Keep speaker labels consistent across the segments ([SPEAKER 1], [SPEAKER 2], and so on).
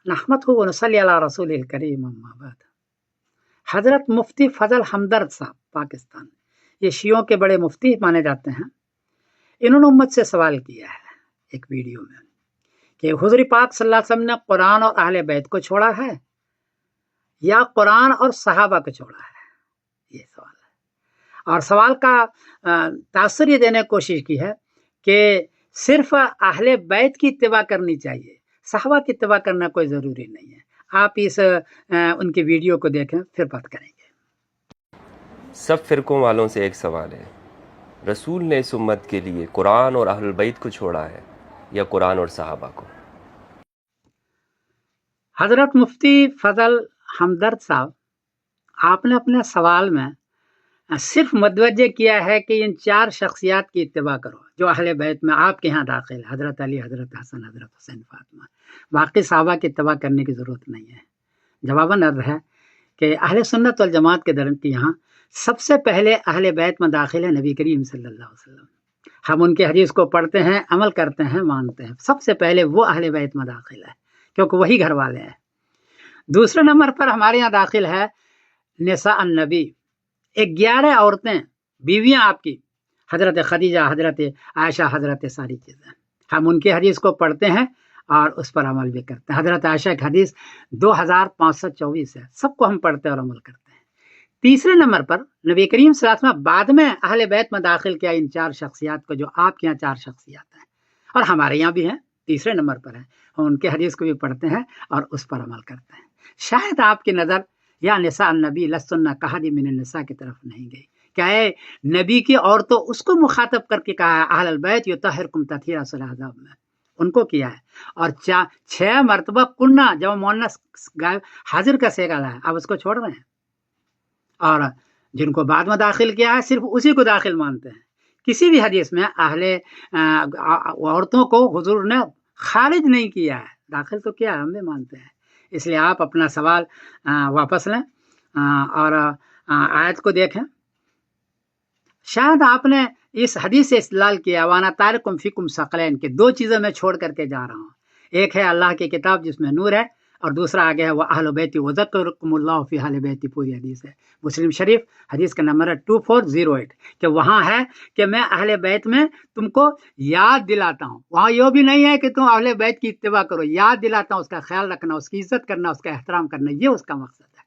[SPEAKER 1] नहमदहु व नसल्ली अला रसूलिल करीम अम्मा बाद। हज़रत मुफ्ती फजल हमदर्द साहब पाकिस्तान, ये शियों के बड़े मुफ्ती माने जाते हैं। इन्होंने उम्मत से सवाल किया है एक वीडियो में कि हुज़ूर पाक सल्लल्लाहु अलैहि वसल्लम ने कुरान और अहले बैत को छोड़ा है या कुरान और सहाबा को छोड़ा है, ये सवाल है। और सवाल का तासुर ये देने की कोशिश की है कि सिर्फ अहले बैत की इत्तिबा करनी चाहिए, सहाबा की इत्तिबा करना कोई ज़रूरी नहीं है। आप इस उनकी वीडियो को देखें, फिर बात करेंगे।
[SPEAKER 2] सब फ़िरक़ों वालों से एक सवाल है, रसूल ने इस उम्मत के लिए कुरान और अहल बैत को छोड़ा है या कुरान और सहाबा को?
[SPEAKER 1] हज़रत मुफ्ती फजल हमदर्द साहब, आपने अपने सवाल में सिर्फ मुतवज्जे किया है कि इन 4 शख्सियात की इत्तिबा करो जो अहले बैत में आपके यहाँ दाखिल है, हज़रत अली, हज़रत हसन, हज़रत हुसैन, फातिमा। बाकी सहाबा की इत्तिबा करने की ज़रूरत नहीं है। जवाबन अर्ज़ है कि अहले सुन्नत वल जमात के दरन के यहाँ सबसे पहले अहले बैत में दाखिल है नबी करीम सल्लल्लाहु अलैहि वसल्लम। हम उनके हदीस को पढ़ते हैं, अमल करते हैं, मानते हैं। सबसे पहले वो अहले बैत में दाखिल है क्योंकि वही घर वाले हैं। दूसरे नंबर पर हमारे यहाँ दाखिल है निसा अन्नबी, 11 औरतें, बीवियां आपकी, हज़रत खदीजा, हज़रत आयशा, हज़रत सारी चीज़ें। हम उनके हदीस को पढ़ते हैं और उस पर अमल भी करते हैं। हज़रत आयशा की हदीस 2524 है, सबको हम पढ़ते हैं और अमल करते हैं। तीसरे नंबर पर नबी करीम सल्लल्लाहु अलैहि वसल्लम बाद में अहले बैत में दाखिल किया इन 4 शख्सियात को जो आपके यहाँ 4 शख्सियात हैं और हमारे यहाँ भी हैं, तीसरे नंबर पर है। हम उनके हदीस को भी पढ़ते हैं और उस पर अमल करते हैं। शायद आपकी नज़र या निसा नबी लस्तुन्ना कहादी मिन निसा की तरफ नहीं गई। क्या है, नबी की औरतों उसको मुखातब करके कहा है अहल बैत युतहिरकुम तथीरा सूरह अहज़ाब में, उनको किया है। और 6 मरतबा कुन्ना जब मुअन्नस हाजिर का सेगा है, अब उसको छोड़ रहे हैं। और जिनको बाद में दाखिल किया है सिर्फ उसी को दाखिल मानते हैं। किसी भी हदीस में अहले औरतों को हुजूर ने खारिज नहीं किया है, दाखिल तो किया है, हम भी मानते हैं। इसलिए आप अपना सवाल वापस लें और आयत को देखें। शायद आपने इस हदीस से इस्तेदलाल किया वाना तारिकुम फीकुम सकलैन के 2 चीज़ें मैं छोड़ करके जा रहा हूँ। एक है अल्लाह की किताब जिसमें नूर है और दूसरा आगे है वह अहल बैती वज़क्कुरुकुमुल्लाहु फी अहल बैती, पूरी हदीस है। मुस्लिम शरीफ हदीस का नंबर है 2408 कि वहाँ है कि मैं अहले बैत में तुमको याद दिलाता हूँ। वहाँ यो भी नहीं है कि तुम अहले बैत की इत्तिबा करो, याद दिलाता हूँ, उसका ख्याल रखना, उसकी इज्जत करना, उसका एहतराम करना, ये उसका मकसद है।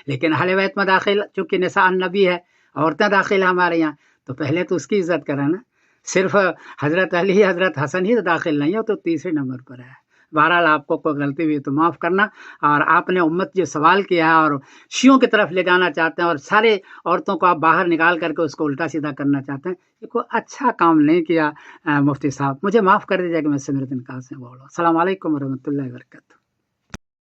[SPEAKER 1] लेकिन अहले बैत में दाखिल चूँकि निसा अन्नबी है, औरतें दाखिल है हमारे यहाँ, तो पहले तो उसकी इज्जत करें ना। सिर्फ हज़रत अली, हज़रत हसन ही तो दाखिल नहीं है, तो तीसरे नंबर पर है। बहरहाल आपको कोई गलती हुई तो माफ़ करना। और आपने उम्मत जो सवाल किया है और शियों की तरफ ले जाना चाहते हैं और सारे औरतों को आप बाहर निकाल करके उसको उल्टा सीधा करना चाहते हैं, ये कोई अच्छा काम नहीं किया मुफ्ती साहब। मुझे माफ़ कर दीजिएगा, मैं समीरुद्दीन कासिम बोल रहा हूँ। अस्सलाम वालेकुम व रहमतुल्लाहि व बरकातहू।